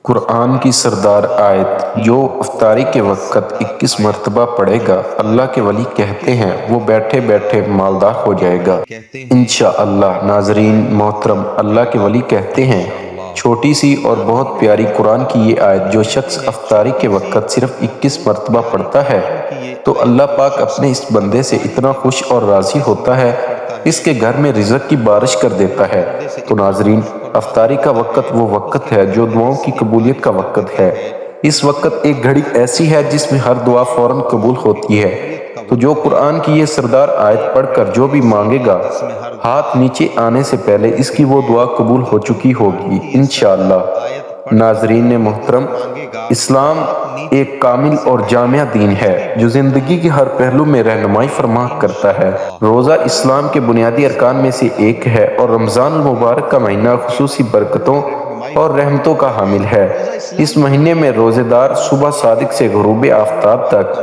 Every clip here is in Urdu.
قرآن کی سردار آیت جو افطاری کے وقت 21 مرتبہ پڑھے گا، اللہ کے ولی کہتے ہیں وہ بیٹھے بیٹھے مالدار ہو جائے گا انشاءاللہ۔ ناظرین محترم، اللہ کے ولی کہتے ہیں چھوٹی سی اور بہت پیاری قرآن کی یہ آیت جو شخص افطاری کے وقت صرف 21 مرتبہ پڑھتا ہے تو اللہ پاک اپنے اس بندے سے اتنا خوش اور راضی ہوتا ہے، اس کے گھر میں رزق کی بارش کر دیتا ہے۔ تو ناظرین، افطاری کا وقت وہ وقت ہے جو دعاؤں کی قبولیت کا وقت ہے۔ اس وقت ایک گھڑی ایسی ہے جس میں ہر دعا فوراً قبول ہوتی ہے۔ تو جو قرآن کی یہ سردار آیت پڑھ کر جو بھی مانگے گا، ہاتھ نیچے آنے سے پہلے اس کی وہ دعا قبول ہو چکی ہوگی انشاءاللہ۔ ناظرین محترم، اسلام ایک کامل اور جامع دین ہے جو زندگی کے ہر پہلو میں رہنمائی فراہم کرتا ہے۔ روزہ اسلام کے بنیادی ارکان میں سے ایک ہے اور رمضان المبارک کا مہینہ خصوصی برکتوں اور رحمتوں کا حامل ہے۔ اس مہینے میں روزے دار صبح صادق سے غروب آفتاب تک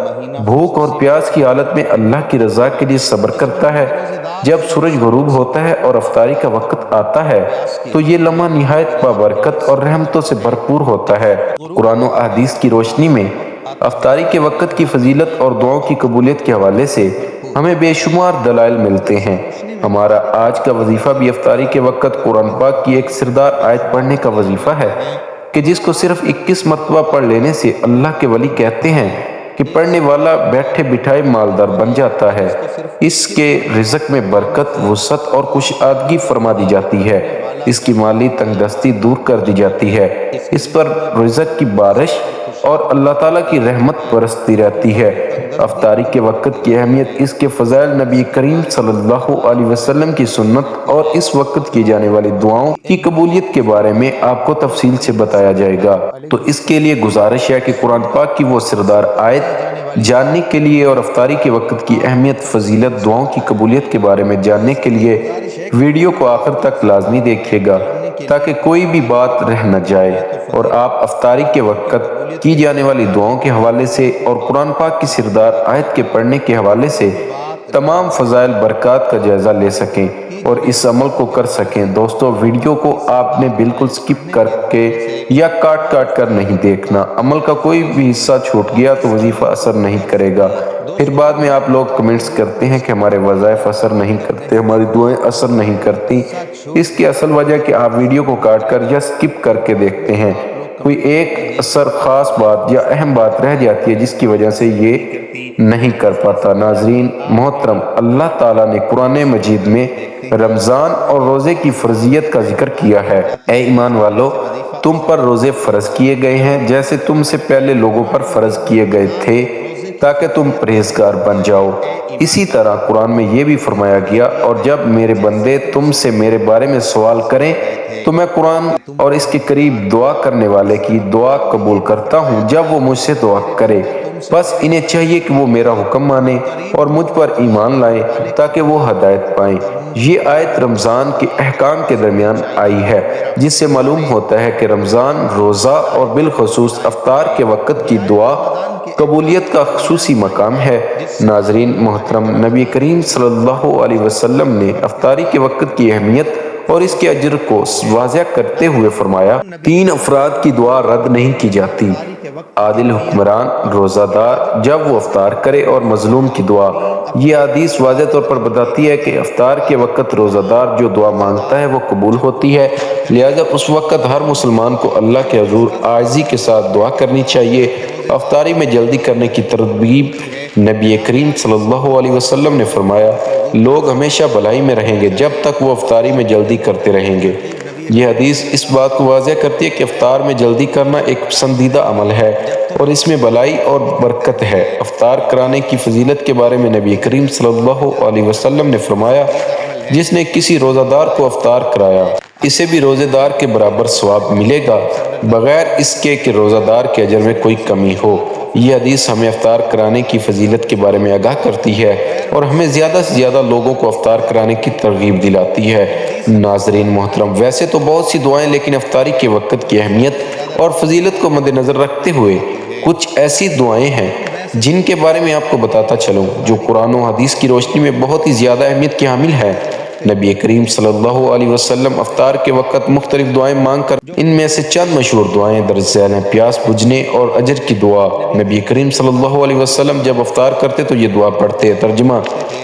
بھوک اور پیاس کی حالت میں اللہ کی رضا کے لیے صبر کرتا ہے۔ جب سورج غروب ہوتا ہے اور افطاری کا وقت آتا ہے تو یہ لمحہ نہایت بابرکت اور رحمتوں سے بھرپور ہوتا ہے۔ قرآن و احادیث کی روشنی میں افطاری کے وقت کی فضیلت اور دعاؤں کی قبولیت کے حوالے سے ہمیں بے شمار دلائل ملتے ہیں۔ ہمارا آج کا وظیفہ بھی افطاری کے وقت قرآن پاک کی ایک سردار آیت پڑھنے کا وظیفہ ہے کہ جس کو صرف 21 مرتبہ پڑھ لینے سے اللہ کے ولی کہتے ہیں کہ پڑھنے والا بیٹھے بٹھائے مالدار بن جاتا ہے۔ اس کے رزق میں برکت، وسعت اور کشادگی فرما دی جاتی ہے۔ اس کی مالی تنگ دستی دور کر دی جاتی ہے۔ اس پر رزق کی بارش اور اللہ تعالیٰ کی رحمت برستی رہتی ہے۔ افطاری کے وقت کی اہمیت، اس کے فضائل، نبی کریم صلی اللہ علیہ وسلم کی سنت اور اس وقت کی جانے والی دعاؤں کی قبولیت کے بارے میں آپ کو تفصیل سے بتایا جائے گا۔ تو اس کے لیے گزارش ہے کہ قرآن پاک کی وہ سردار آیت جاننے کے لیے اور افطاری کے وقت کی اہمیت، فضیلت، دعاؤں کی قبولیت کے بارے میں جاننے کے لیے ویڈیو کو آخر تک لازمی دیکھیے گا تاکہ کوئی بھی بات رہ نہ جائے اور آپ افطاری کے وقت کی جانے والی دعاؤں کے حوالے سے اور قرآن پاک کی سردار آیت کے پڑھنے کے حوالے سے تمام فضائل برکات کا جائزہ لے سکیں اور اس عمل کو کر سکیں۔ دوستو، ویڈیو کو آپ نے بالکل سکپ کر کے یا کاٹ کر نہیں دیکھنا۔ عمل کا کوئی بھی حصہ چھوٹ گیا تو وظیفہ اثر نہیں کرے گا۔ پھر بعد میں آپ لوگ کمنٹس کرتے ہیں کہ ہمارے وظائف اثر نہیں کرتے، ہماری دعائیں اثر نہیں کرتی۔ اس کی اصل وجہ کہ آپ ویڈیو کو کاٹ کر یا سکپ کر کے دیکھتے ہیں۔ کوئی ایک خاص بات یا اہم بات رہ جاتی ہے جس کی وجہ سے یہ نہیں کر پاتا۔ ناظرین محترم، اللہ تعالیٰ نے قرآن مجید میں رمضان اور روزے کی فرضیت کا ذکر کیا ہے۔ اے ایمان والو، تم پر روزے فرض کیے گئے ہیں جیسے تم سے پہلے لوگوں پر فرض کیے گئے تھے تاکہ تم پرہیزگار بن جاؤ۔ اسی طرح قرآن میں یہ بھی فرمایا گیا، اور جب میرے بندے تم سے میرے بارے میں سوال کریں تو میں قرآن اور اس کے قریب دعا کرنے والے کی دعا قبول کرتا ہوں جب وہ مجھ سے دعا کرے۔ بس انہیں چاہیے کہ وہ میرا حکم مانیں اور مجھ پر ایمان لائیں تاکہ وہ ہدایت پائیں۔ یہ آیت رمضان کے احکام کے درمیان آئی ہے، جس سے معلوم ہوتا ہے کہ رمضان روزہ اور بالخصوص افطار کے وقت کی دعا قبولیت کا خصوصی مقام ہے۔ ناظرین محترم، نبی کریم صلی اللہ علیہ وسلم نے افطاری کے وقت کی اہمیت اور اس کے اجر کو واضح کرتے ہوئے فرمایا، 3 افراد کی دعا رد نہیں کی جاتی: عادل حکمران، روزہ دار جب وہ افطار کرے، اور مظلوم کی دعا۔ یہ حدیث واضح طور پر بتاتی ہے کہ افطار کے وقت روزہ دار جو دعا مانگتا ہے وہ قبول ہوتی ہے، لہذا اس وقت ہر مسلمان کو اللہ کے حضور عاجزی کے ساتھ دعا کرنی چاہیے۔ افطاری میں جلدی کرنے کی ترغیب، نبی کریم صلی اللہ علیہ وسلم نے فرمایا، لوگ ہمیشہ بھلائی میں رہیں گے جب تک وہ افطاری میں جلدی کرتے رہیں گے۔ یہ حدیث اس بات کو واضح کرتی ہے کہ افطار میں جلدی کرنا ایک پسندیدہ عمل ہے اور اس میں بھلائی اور برکت ہے۔ افطار کرانے کی فضیلت کے بارے میں نبی کریم صلی اللہ علیہ وسلم نے فرمایا، جس نے کسی روزہ دار کو افطار کرایا اسے بھی روزے دار کے برابر ثواب ملے گا، بغیر اس کے کہ روزہ دار کے اجر میں کوئی کمی ہو۔ یہ حدیث ہمیں افطار کرانے کی فضیلت کے بارے میں آگاہ کرتی ہے اور ہمیں زیادہ سے زیادہ لوگوں کو افطار کرانے کی ترغیب دلاتی ہے۔ ناظرین محترم، ویسے تو بہت سی دعائیں، لیکن افطاری کے وقت کی اہمیت اور فضیلت کو مد نظر رکھتے ہوئے کچھ ایسی دعائیں ہیں جن کے بارے میں آپ کو بتاتا چلوں جو قرآن و حدیث کی روشنی میں بہت ہی زیادہ اہمیت کی حامل ہے۔ نبی کریم صلی اللہ علیہ وسلم افطار کے وقت مختلف دعائیں مانگ کر ان میں سے چند مشہور دعائیں درج ذیل ہیں۔ پیاس بجھنے اور اجر کی دعا۔ نبی کریم صلی اللہ علیہ وسلم جب افطار کرتے تو یہ دعا پڑھتے۔ ترجمہ: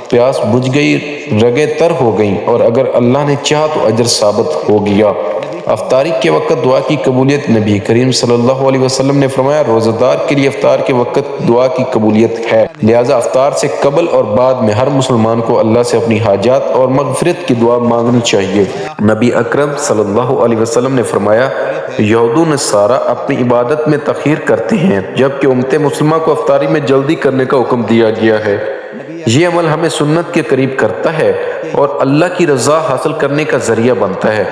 پیاس بجھ گئی، رگیں تر ہو گئیں، اور اگر اللہ نے چاہا تو اجر ثابت ہو گیا۔ افطاری کے وقت دعا کی قبولیت۔ نبی کریم صلی اللہ علیہ وسلم نے فرمایا، روزہ دار کے لیے افطار کے وقت دعا کی قبولیت ہے، لہذا افطار سے قبل اور بعد میں ہر مسلمان کو اللہ سے اپنی حاجات اور مغفرت کی دعا مانگنی چاہیے۔ نبی اکرم صلی اللہ علیہ وسلم نے فرمایا، یہود و نصارہ اپنی عبادت میں تاخیر کرتے ہیں، جبکہ امت مسلمہ کو افطاری میں جلدی کرنے کا حکم دیا گیا ہے۔ یہ عمل ہمیں سنت کے قریب کرتا ہے اور اللہ کی رضا حاصل کرنے کا ذریعہ بنتا ہے۔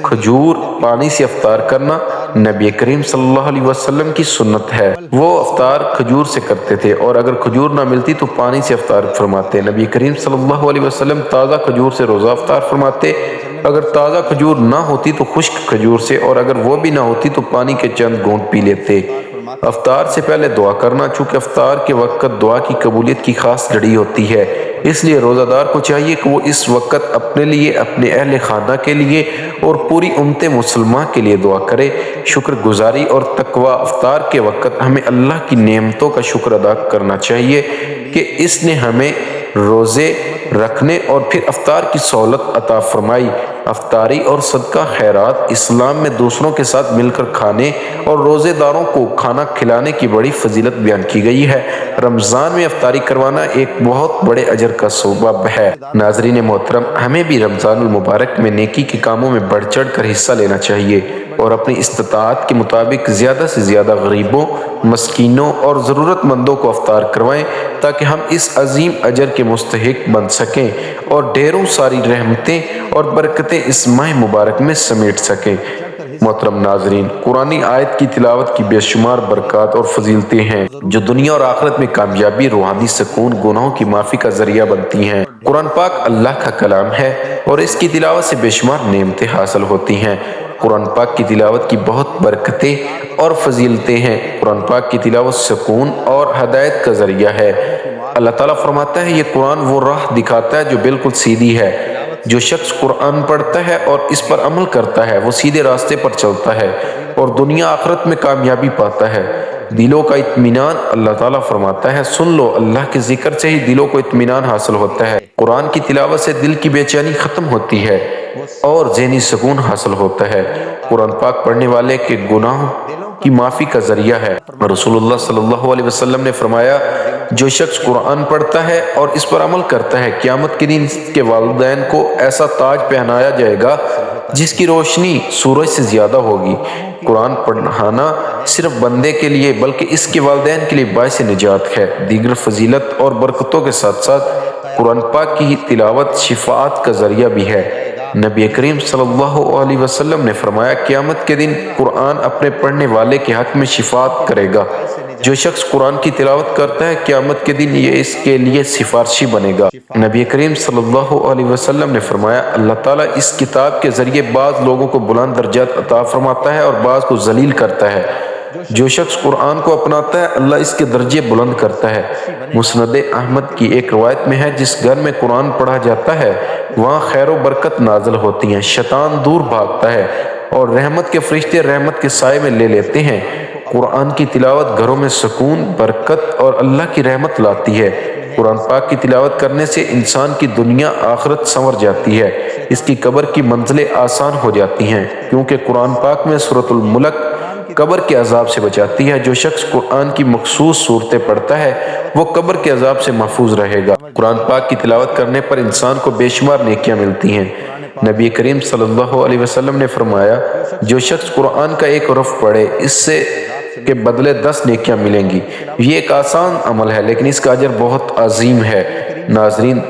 کھجور پانی سے افطار کرنا نبی کریم صلی اللہ علیہ وسلم کی سنت ہے۔ وہ افطار کھجور سے کرتے تھے، اور اگر کھجور نہ ملتی تو پانی سے افطار فرماتے۔ نبی کریم صلی اللہ علیہ وسلم تازہ کھجور سے روزہ افطار فرماتے۔ اگر تازہ کھجور نہ ہوتی تو خشک کھجور سے، اور اگر وہ بھی نہ ہوتی تو پانی کے چند گھونٹ پی لیتے۔ افطار سے پہلے دعا کرنا، چونکہ افطار کے وقت دعا کی قبولیت کی خاص گھڑی ہوتی ہے، اس لیے روزہ دار کو چاہیے کہ وہ اس وقت اپنے لیے، اپنے اہل خانہ کے لیے اور پوری امت مسلمہ کے لیے دعا کرے۔ شکر گزاری اور تقوی۔ افطار کے وقت ہمیں اللہ کی نعمتوں کا شکر ادا کرنا چاہیے کہ اس نے ہمیں روزے رکھنے اور پھر افطار کی سہولت عطا فرمائی۔ افطاری اور صدقہ خیرات اسلام میں دوسروں کے ساتھ مل کر کھانے اور روزے داروں کو کھانا کھلانے کی بڑی فضیلت بیان کی گئی ہے۔ رمضان میں افطاری کروانا ایک بہت بڑے اجر کا سبب ہے۔ ناظرین محترم، ہمیں بھی رمضان المبارک میں نیکی کے کاموں میں بڑھ چڑھ کر حصہ لینا چاہیے اور اپنی استطاعت کے مطابق زیادہ سے زیادہ غریبوں، مسکینوں اور ضرورت مندوں کو افطار کروائیں، تاکہ ہم اس عظیم اجر کے مستحق بن سکیں اور ڈھیروں ساری رحمتیں اور برکتیں اس ماہ مبارک میں سمیٹ سکیں۔ محترم ناظرین، قرآنی آیت کی تلاوت کی بے شمار برکات اور فضیلتیں ہیں جو دنیا اور آخرت میں کامیابی، روحانی سکون، گناہوں کی معافی کا ذریعہ بنتی ہیں۔ قرآن پاک اللہ کا کلام ہے اور اس کی تلاوت سے بے شمار نعمتیں حاصل ہوتی ہیں۔ قرآن پاک کی تلاوت کی بہت برکتیں اور فضیلتیں ہیں۔ قرآن پاک کی تلاوت سکون اور ہدایت کا ذریعہ ہے۔ اللہ تعالیٰ فرماتا ہے، یہ قرآن وہ راہ دکھاتا ہے جو بالکل سیدھی ہے۔ جو شخص قرآن پڑھتا ہے اور اس پر عمل کرتا ہے وہ سیدھے راستے پر چلتا ہے اور دنیا آخرت میں کامیابی پاتا ہے۔ دلوں کا اطمینان۔ اللہ تعالیٰ فرماتا ہے، سن لو، اللہ کے ذکر سے ہی دلوں کو اطمینان حاصل ہوتا ہے۔ قرآن کی تلاوت سے دل کی بے چینی ختم ہوتی ہے اور ذہنی سکون حاصل ہوتا ہے۔ قرآن پاک پڑھنے والے کے گناہوں کی معافی کا ذریعہ ہے۔ رسول اللہ صلی اللہ علیہ وسلم نے فرمایا، جو شخص قرآن پڑھتا ہے اور اس پر عمل کرتا ہے، قیامت کے دن اس کے والدین کو ایسا تاج پہنایا جائے گا جس کی روشنی سورج سے زیادہ ہوگی۔ قرآن پڑھانا صرف بندے کے لیے بلکہ اس کے والدین کے لیے باعث نجات ہے۔ دیگر فضیلت اور برکتوں کے ساتھ ساتھ قرآن پاک کی تلاوت شفاعت کا ذریعہ بھی ہے۔ نبی کریم صلی اللہ علیہ وسلم نے فرمایا، قیامت کے دن قرآن اپنے پڑھنے والے کے حق میں شفاعت کرے گا۔ جو شخص قرآن کی تلاوت کرتا ہے، قیامت کے دن یہ اس کے لیے سفارشی بنے گا۔ نبی کریم صلی اللہ علیہ وسلم نے فرمایا، اللہ تعالیٰ اس کتاب کے ذریعے بعض لوگوں کو بلند درجات عطا فرماتا ہے اور بعض کو ذلیل کرتا ہے۔ جو شخص قرآن کو اپناتا ہے، اللہ اس کے درجے بلند کرتا ہے۔ مسند احمد کی ایک روایت میں ہے، جس گھر میں قرآن پڑھا جاتا ہے وہاں خیر و برکت نازل ہوتی ہیں، شیطان دور بھاگتا ہے اور رحمت کے فرشتے رحمت کے سائے میں لے لیتے ہیں۔ قرآن کی تلاوت گھروں میں سکون، برکت اور اللہ کی رحمت لاتی ہے۔ قرآن پاک کی تلاوت کرنے سے انسان کی دنیا آخرت سنور جاتی ہے، اس کی قبر کی منزلیں آسان ہو جاتی ہیں، کیونکہ قرآن پاک میں سورۃ الملک قبر کے عذاب سے بچاتی ہے۔ جو شخص قرآن کی مخصوص صورتیں پڑھتا ہے وہ قبر کے عذاب سے محفوظ رہے گا۔ قرآن پاک کی تلاوت کرنے پر انسان کو بے شمار نیکیاں ملتی ہیں۔ نبی کریم صلی اللہ علیہ وسلم نے فرمایا، جو شخص قرآن کا ایک حرف پڑھے اس سے کے بدلے 10 نیکیاں ملیں گی۔ یہ ایک آسان عمل ہے لیکن اس کا اجر بہت عظیم ہے۔ ناظرین،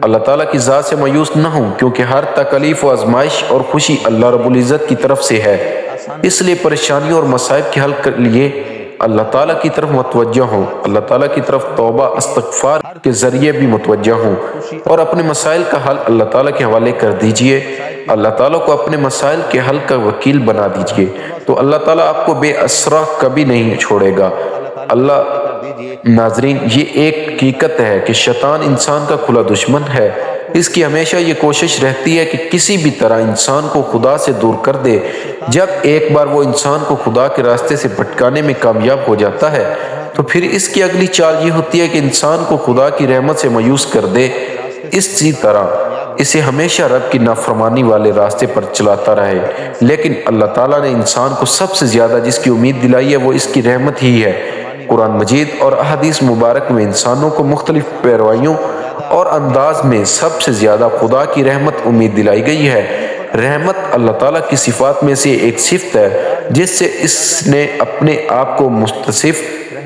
اللہ تعالیٰ کی ذات سے مایوس نہ ہوں، کیونکہ ہر تکلیف و آزمائش اور خوشی اللہ رب العزت کی طرف سے ہے۔ اس لیے پریشانیوں اور مصائب کے حل کے لیے اللہ تعالیٰ کی طرف متوجہ ہوں، اللہ تعالیٰ کی طرف توبہ استغفار کے ذریعے بھی متوجہ ہوں اور اپنے مسائل کا حل اللہ تعالیٰ کے حوالے کر دیجئے۔ اللہ تعالیٰ کو اپنے مسائل کے حل کا وکیل بنا دیجئے تو اللہ تعالیٰ آپ کو بے اسرا کبھی نہیں چھوڑے گا۔ ناظرین، یہ ایک حقیقت ہے کہ شیطان انسان کا کھلا دشمن ہے اس کی ہمیشہ یہ کوشش رہتی ہے کہ کسی بھی طرح انسان کو خدا سے دور کر دے۔ جب ایک بار وہ انسان کو خدا کے راستے سے بھٹکانے میں کامیاب ہو جاتا ہے تو پھر اس کی اگلی چال یہ ہوتی ہے کہ انسان کو خدا کی رحمت سے مایوس کر دے۔ اسی طرح اسے ہمیشہ رب کی نافرمانی والے راستے پر چلاتا رہے، لیکن اللہ تعالیٰ نے انسان کو سب سے زیادہ جس کی امید دلائی ہے وہ اس کی رحمت ہی ہے۔ قرآن مجید اور احادیث مبارک میں انسانوں کو مختلف پیروائیوں اور انداز میں سب سے زیادہ خدا کی رحمت امید دلائی گئی ہے۔ رحمت اللہ تعالیٰ کی صفات میں سے ایک صفت ہے جس سے اس نے اپنے آپ کو متصف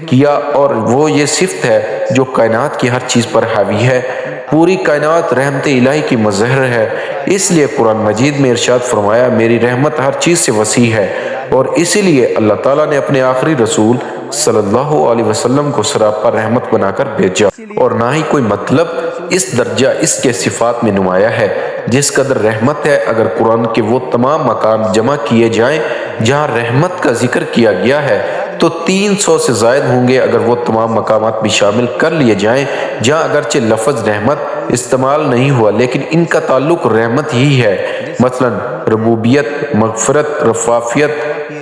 کیا، اور وہ یہ صفت ہے جو کائنات کی ہر چیز پر حاوی ہے۔ پوری کائنات رحمت الہی کی مظہر ہے، اس لیے قرآن مجید میں ارشاد فرمایا میری رحمت ہر چیز سے وسیع ہے، اور اسی لیے اللہ تعالیٰ نے اپنے آخری رسول صلی اللہ علیہ وسلم کو سراپا رحمت بنا کر بھیجا، اور نہ ہی کوئی مطلب اس درجہ اس کے صفات میں نمایاں ہے جس قدر رحمت ہے۔ اگر قرآن کے وہ تمام مقام جمع کیے جائیں جہاں رحمت کا ذکر کیا گیا ہے تو 300 سے زائد ہوں گے۔ اگر وہ تمام مقامات بھی شامل کر لیے جائیں جہاں اگرچہ لفظ رحمت استعمال نہیں ہوا لیکن ان کا تعلق رحمت ہی ہے، مثلا ربوبیت، مغفرت، رفافیت،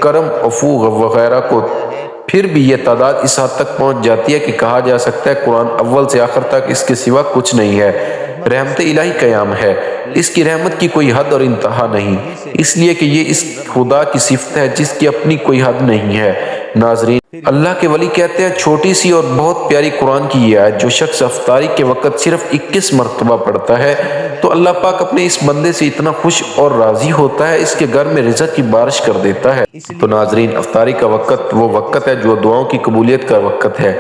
کرم، عفو وغیرہ کو، پھر بھی یہ تعداد اس حد تک پہنچ جاتی ہے کہ کہا جا سکتا ہے قرآن اول سے آخر تک اس کے سوا کچھ نہیں ہے۔ رحمت الہی قیام ہے، اس کی رحمت کی کوئی حد اور انتہا نہیں، اس لیے کہ یہ اس خدا کی صفت ہے جس کی اپنی کوئی حد نہیں ہے۔ ناظرین، اللہ کے ولی کہتے ہیں چھوٹی سی اور بہت پیاری قرآن کی یہ آیت جو شخص افطاری کے وقت صرف 21 مرتبہ پڑھتا ہے تو اللہ پاک اپنے اس بندے سے اتنا خوش اور راضی ہوتا ہے، اس کے گھر میں رزق کی بارش کر دیتا ہے۔ تو ناظرین، افطاری کا وقت وہ وقت ہے جو دعاؤں کی قبولیت کا وقت ہے۔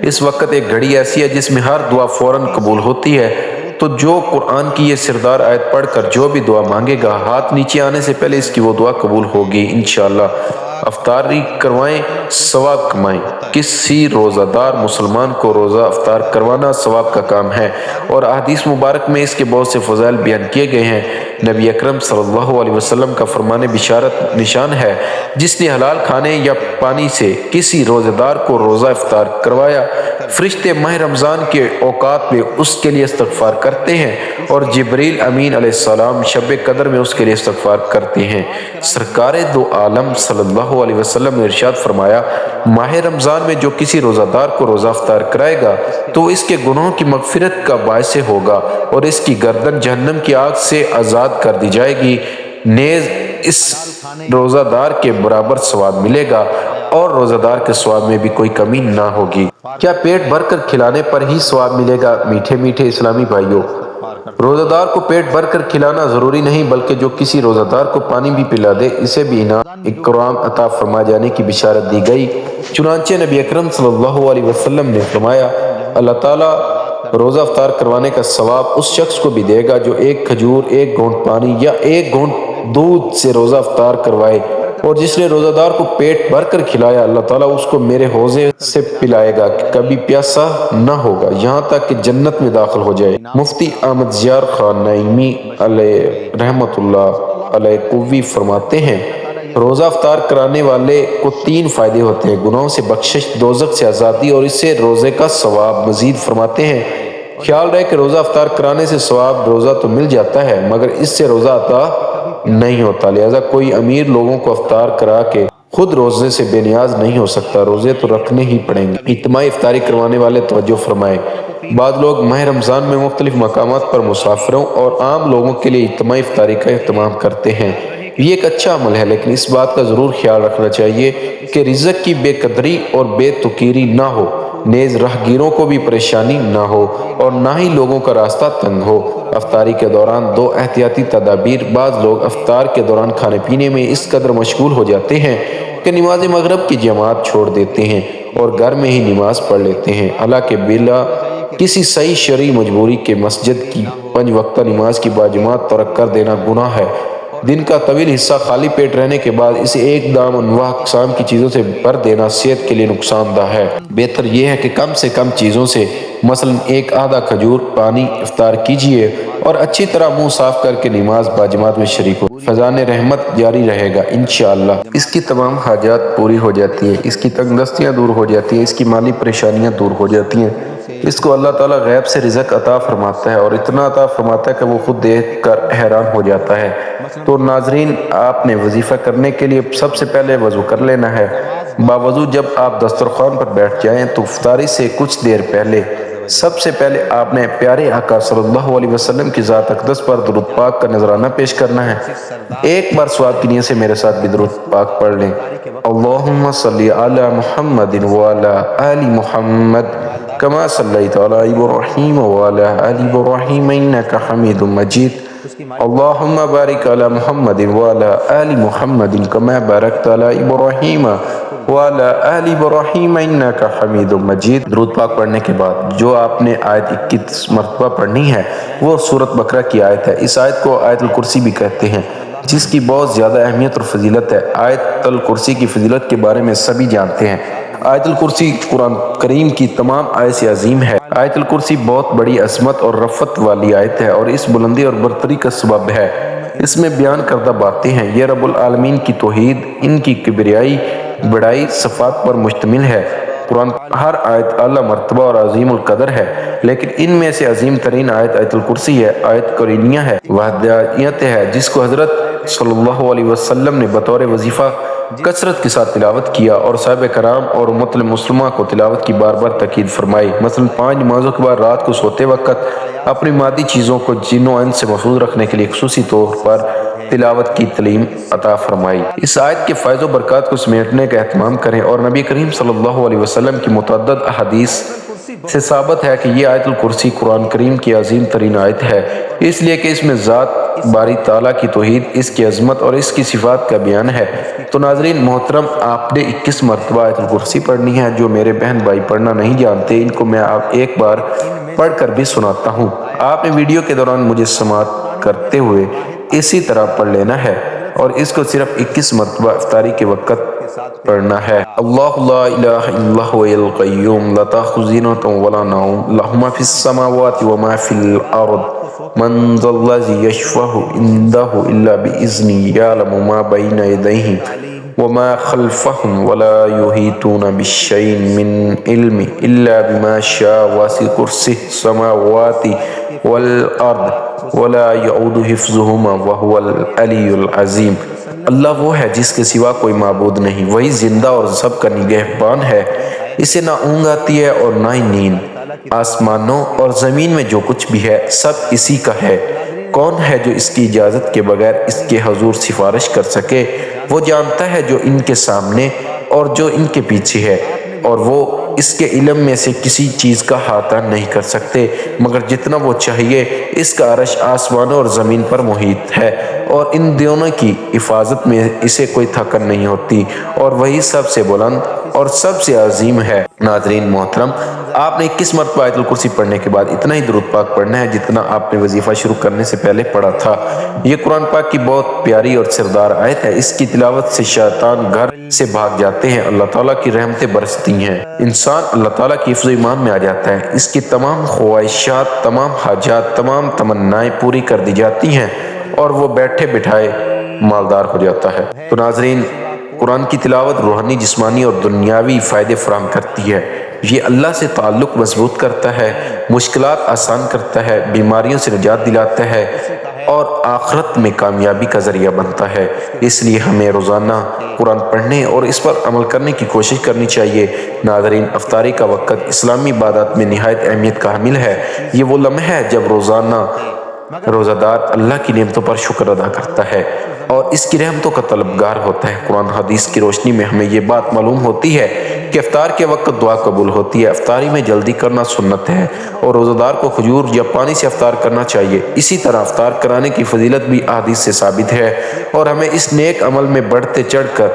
اس وقت ایک گھڑی ایسی ہے جس میں ہر دعا فوراً قبول ہوتی ہے، تو جو قرآن کی یہ سردار آیت پڑھ کر جو بھی دعا مانگے گا ہاتھ نیچے آنے سے پہلے اس کی وہ دعا قبول ہوگی انشاءاللہ۔ افطاری کروائیں، ثواب کمائیں۔ کسی روزہ دار مسلمان کو روزہ افطار کروانا ثواب کا کام ہے، اور احادیث مبارک میں اس کے بہت سے فضائل بیان کیے گئے ہیں۔ نبی اکرم صلی اللہ علیہ وسلم کا فرمان بشارت نشان ہے، جس نے حلال کھانے یا پانی سے کسی روزہ دار کو روزہ افطار کروایا، فرشتے ماہ رمضان کے اوقات میں اس کے لیے استغفار کرتے ہیں، اور جبریل امین علیہ السلام شب قدر میں اس کے لیے استغفار کرتے ہیں۔ سرکار دو عالم صلی اللہ علیہ وسلم نے ارشاد فرمایا ماہ رمضان میں جو کسی روزہ دار کو روزہ افطار کرائے گا تو اس کے گناہوں کی مغفرت کا باعث ہوگا، اور اس کی گردن جہنم کی آگ سے آزاد کر دی جائے گی، نیز اس روزہ دار کے برابر ثواب ملے گا، اور روزہ دار کے ثواب میں بھی کوئی کمی نہ ہوگی۔ کیا پیٹ بھر کر کھلانے پر ہی ثواب ملے گا؟ میٹھے میٹھے اسلامی بھائیوں، روزہ دار کو پیٹ بھر کر کھلانا ضروری نہیں، بلکہ جو کسی روزہ دار کو پانی بھی پلا دے اسے بھی انعام اکرام عطا فرما جانے کی بشارت دی گئی۔ چنانچہ نبی اکرم صلی اللہ علیہ وسلم نے فرمایا اللہ تعالیٰ روزہ افطار کروانے کا ثواب اس شخص کو بھی دے گا جو ایک کھجور، ایک گھونٹ پانی یا ایک گھونٹ دودھ سے روزہ افطار کروائے، اور جس نے روزہ دار کو پیٹ بھر کر کھلایا اللہ تعالیٰ اس کو میرے حوضے سے پلائے گا کہ کبھی پیاسا نہ ہوگا یہاں تک کہ جنت میں داخل ہو جائے۔ مفتی احمد ضیاء خان نعیمی علیہ رحمت اللہ علیہ قوی فرماتے ہیں روزہ افطار کرانے والے کو 3 فائدے ہوتے ہیں: گناہوں سے بخشش، دوزخ سے آزادی، اور اس سے روزے کا ثواب۔ مزید فرماتے ہیں خیال رہے کہ روزہ افطار کرانے سے ثواب روزہ تو مل جاتا ہے مگر اس سے روزہ عطا نہیں ہوتا، لہذا کوئی امیر لوگوں کو افطار کرا کے خود روزے سے بے نیاز نہیں ہو سکتا، روزے تو رکھنے ہی پڑیں گے۔ اجتماعی افطاری کروانے والے توجہ فرمائیں، بعض لوگ ماہ رمضان میں مختلف مقامات پر مسافروں اور عام لوگوں کے لیے اجتماعی افطاری کا اہتمام کرتے ہیں۔ یہ ایک اچھا عمل ہے، لیکن اس بات کا ضرور خیال رکھنا چاہیے کہ رزق کی بے قدری اور بے تقیری نہ ہو، نیز راہگیروں کو بھی پریشانی نہ ہو، اور نہ ہی لوگوں کا راستہ تنگ ہو۔ افطاری کے دوران 2 احتیاطی تدابیر: بعض لوگ افطار کے دوران کھانے پینے میں اس قدر مشغول ہو جاتے ہیں کہ نماز مغرب کی جماعت چھوڑ دیتے ہیں اور گھر میں ہی نماز پڑھ لیتے ہیں، حالانکہ بلا کسی صحیح شرعی مجبوری کے مسجد کی 5 وقتہ نماز کی باجماعت ترک کر دینا گناہ ہے۔ دن کا طویل حصہ خالی پیٹ رہنے کے بعد اسے ایک دام انواع اقسام کی چیزوں سے بھر دینا صحت کے لیے نقصان دہ ہے۔ بہتر یہ ہے کہ کم سے کم چیزوں سے، مثلا ایک آدھا کھجور پانی افطار کیجیے اور اچھی طرح منہ صاف کر کے نماز باجماعت میں شریک ہو۔ فیضان رحمت جاری رہے گا انشاءاللہ۔ اس کی تمام حاجات پوری ہو جاتی ہیں، اس کی تنگ دستیاں دور ہو جاتی ہیں، اس کی مالی پریشانیاں دور ہو جاتی ہیں، اس کو اللہ تعالیٰ غیب سے رزق عطا فرماتا ہے اور اتنا عطا فرماتا ہے کہ وہ خود دیکھ کر حیران ہو جاتا ہے۔ تو ناظرین، آپ نے وظیفہ کرنے کے لیے سب سے پہلے وضو کر لینا ہے۔ باوضو جب آپ دسترخوان پر بیٹھ جائیں تو افطاری سے کچھ دیر پہلے سب سے پہلے آپ نے پیارے آقا صلی اللہ علیہ وسلم کی ذات اقدس پر درود پاک کا نذرانہ پیش کرنا ہے۔ ایک بار ثواب کی نیت سے میرے ساتھ بھی درود پاک پڑھ لیں۔ اللہم صلی علی محمد وعلی آل محمد کما صلیت علی ابراہیم وعلی آل ابراہیم انک حمید مجید۔ اللہم بارک علی محمد وعلی آل محمد کما بارکت علی ابراہیم وعلی آل ابراہیم انک حمید مجید۔ درود پاک پڑھنے کے بعد جو آپ نے آیت 21 مرتبہ پڑھنی ہے وہ سورۃ بقرہ کی آیت ہے۔ اس آیت کو آیت الکرسی بھی کہتے ہیں، جس کی بہت زیادہ اہمیت اور فضیلت ہے۔ آیت الکرسی کی فضیلت کے بارے میں سبھی جانتے ہیں۔ آیت الکرسی قرآن کریم کی تمام آیت سے عظیم ہے۔ آیت الکرسی بہت بڑی عظمت اور رفعت والی آیت ہے اور اس بلندی اور برتری کا سبب ہے۔ اس میں بیان کردہ باتیں ہیں، یہ رب العالمین کی توحید، ان کی کبریائی، بڑائی، صفات پر مشتمل ہے۔ قرآن ہر آیت اعلیٰ مرتبہ اور عظیم القدر ہے، لیکن ان میں سے عظیم ترین آیت آیت الکرسی ہے۔ آیت قرآنیہ ہے، وحدانیت ہے، جس کو حضرت صلی اللہ علیہ وسلم نے بطور وظیفہ کثرت کے ساتھ تلاوت کیا اور صحابہ کرام اور امت مسلمہ کو تلاوت کی بار بار تاکید فرمائی۔ مثلا 5 نمازوں کے بعد رات کو سوتے وقت اپنی مادی چیزوں کو جن و انس سے محفوظ رکھنے کے لیے خصوصی طور پر تلاوت کی تعلیم عطا فرمائی۔ اس آیت کے فائز و برکات کو سمیٹنے کا اہتمام کریں، اور نبی کریم صلی اللہ علیہ وسلم کی متعدد احادیث سے ثابت ہے کہ یہ آیت الکرسی قرآن کریم کی عظیم ترین آیت ہے، اس لیے کہ اس میں ذات باری تعالیٰ کی توحید، اس کی عظمت اور اس کی صفات کا بیان ہے۔ تو ناظرین محترم، آپ نے 21 مرتبہ آیت الکرسی پڑھنی ہے۔ جو میرے بہن بھائی پڑھنا نہیں جانتے، ان کو میں ایک بار پڑھ کر بھی سناتا ہوں۔ آپ نے ویڈیو کے دوران مجھے سماعت کرتے ہوئے اسی طرح پڑھ لینا ہے، اور اس کو صرف 21 مرتبہ افطاری کے وقت پڑھنا ہے۔ اللہ لا الہ الا هو القیوم لا تأخذہ سنۃ ولا نوم لہ ما فی السماوات وما فی الارض من ذا الذی یشفع عندہ الا بإذنہ یعلم ما بین یدیہ وما خلفهم ولا یحیطون بشیء من علمہ الا بما شاء وسع کرسیہ السماوات والارض ولا یعودہ حفظہما وہو العلی العظیم۔ اللہ وہ ہے جس کے سوا کوئی معبود نہیں، وہی زندہ اور سب کا نگہبان ہے، اسے نہ اونگ آتی ہے اور نہ ہی نیند۔ آسمانوں اور زمین میں جو کچھ بھی ہے سب اسی کا ہے۔ کون ہے جو اس کی اجازت کے بغیر اس کے حضور سفارش کر سکے؟ وہ جانتا ہے جو ان کے سامنے اور جو ان کے پیچھے ہے، اور وہ اس کے علم میں سے کسی چیز کا احاطہ نہیں کر سکتے مگر جتنا وہ چاہیے۔ اس کا عرش آسمانوں اور زمین پر محیط ہے، اور ان دونوں کی حفاظت میں اسے کوئی تھکن نہیں ہوتی، اور وہی سب سے بلند اور سب سے عظیم ہے۔ ناظرین محترم، آپ نے 21 مرتبہ آیت الکرسی پڑھنے کے بعد اتنا ہی درود پاک پڑھنا ہے جتنا آپ نے وظیفہ شروع کرنے سے پہلے پڑھا تھا۔ یہ قرآن پاک کی بہت پیاری اور سردار آیت ہے۔ اس کی تلاوت سے شیطان گھر سے بھاگ جاتے ہیں، اللہ تعالیٰ کی رحمتیں برستی ہیں، انسان اللہ تعالیٰ کی حفظ و ایمان میں آ جاتا ہے، اس کی تمام خواہشات، تمام حاجات، تمام تمنائیں پوری کر دی جاتی ہیں، اور وہ بیٹھے بٹھائے مالدار ہو جاتا ہے۔ تو ناظرین، قرآن کی تلاوت روحانی، جسمانی اور دنیاوی فائدے فراہم کرتی ہے۔ یہ اللہ سے تعلق مضبوط کرتا ہے، مشکلات آسان کرتا ہے، بیماریوں سے نجات دلاتا ہے، اور آخرت میں کامیابی کا ذریعہ بنتا ہے۔ اس لیے ہمیں روزانہ قرآن پڑھنے اور اس پر عمل کرنے کی کوشش کرنی چاہیے۔ ناظرین، افطاری کا وقت اسلامی عبادات میں نہایت اہمیت کا حامل ہے۔ یہ وہ لمحہ ہے جب روزانہ روزہ دار اللہ کی نعمتوں پر شکر ادا کرتا ہے اور اس کی رحمتوں کا طلبگار ہوتا ہے۔ قرآن حدیث کی روشنی میں ہمیں یہ بات معلوم ہوتی ہے کہ افطار کے وقت دعا قبول ہوتی ہے۔ افطاری میں جلدی کرنا سنت ہے، اور روزہ دار کو کھجور یا پانی سے افطار کرنا چاہیے۔ اسی طرح افطار کرانے کی فضیلت بھی احادیث سے ثابت ہے، اور ہمیں اس نیک عمل میں بڑھتے چڑھ کر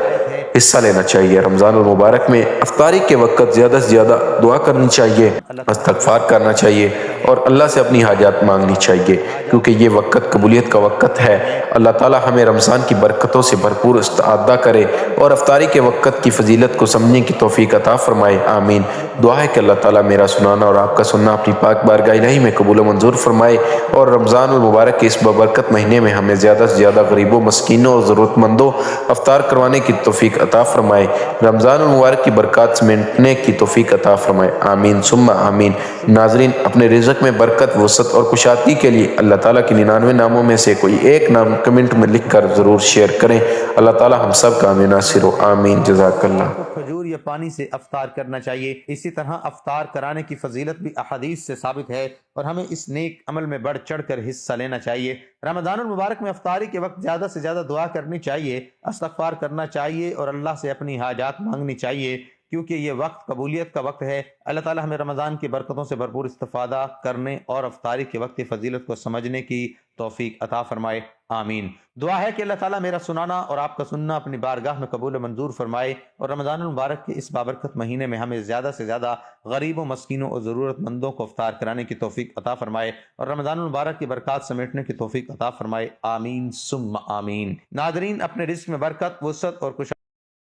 حصہ لینا چاہیے۔ رمضان المبارک میں افطاری کے وقت زیادہ سے زیادہ دعا کرنی چاہیے، استغفار کرنا چاہیے، اور اللہ سے اپنی حاجات مانگنی چاہیے، کیونکہ یہ وقت قبولیت کا وقت ہے۔ اللہ تعالیٰ ہمیں رمضان کی برکتوں سے بھرپور استفادہ کرے اور افطاری کے وقت کی فضیلت کو سمجھنے کی توفیق عطا فرمائے، آمین۔ دعا ہے کہ اللہ تعالیٰ میرا سنانا اور آپ کا سننا اپنی پاک بارگاہ الہی میں قبول و منظور فرمائے، اور رمضان المبارک کے اس بابرکت مہینے میں ہمیں زیادہ سے زیادہ غریبوں، مسکینوں اور ضرورت مندوں افطار کروانے کی توفیق عطا فرمائے، رمضان المبارک کی برکات سمیٹنے کی توفیق عطا فرمائے، آمین ثم آمین۔ ناظرین، اپنے رزق میں برکت، وسعت اور کشادگی کے لیے اللہ تعالیٰ کے 99 ناموں میں سے کوئی ایک نام کمنٹ میں لکھ کر ضرور شیئر کریں۔ اللہ تعالیٰ ہم سب کا آمین ناصر ہو، آمین، جزاک اللہ۔ کو کھجور یا پانی سے افطار کرنا چاہیے۔ اسی طرح افطار کرانے کی فضیلت بھی احادیث سے ثابت ہے اور ہمیں اس نیک عمل میں بڑھ چڑھ کر حصہ لینا چاہیے۔ رمضان المبارک میں افطاری کے وقت زیادہ سے زیادہ دعا کرنی چاہیے، استغفار کرنا چاہیے اور اللہ سے اپنی حاجات مانگنی چاہیے، کیونکہ یہ وقت قبولیت کا وقت ہے۔ اللہ تعالی ہمیں رمضان کی برکتوں سے بھرپور استفادہ کرنے اور افطاری کے وقت کی فضیلت کو سمجھنے کی توفیق عطا فرمائے، آمین۔ دعا ہے کہ اللہ تعالیٰ میرا سنانا اور آپ کا سننا اپنی بارگاہ میں قبول و منظور فرمائے اور رمضان المبارک کے اس بابرکت مہینے میں ہمیں زیادہ سے زیادہ غریبوں، مسکینوں اور ضرورت مندوں کو افطار کرانے کی توفیق عطا فرمائے اور رمضان المبارک کی برکات سمیٹنے کی توفیق عطا فرمائے، آمین ثم آمین۔ ناظرین، اپنے رزق میں برکت، وسعت اور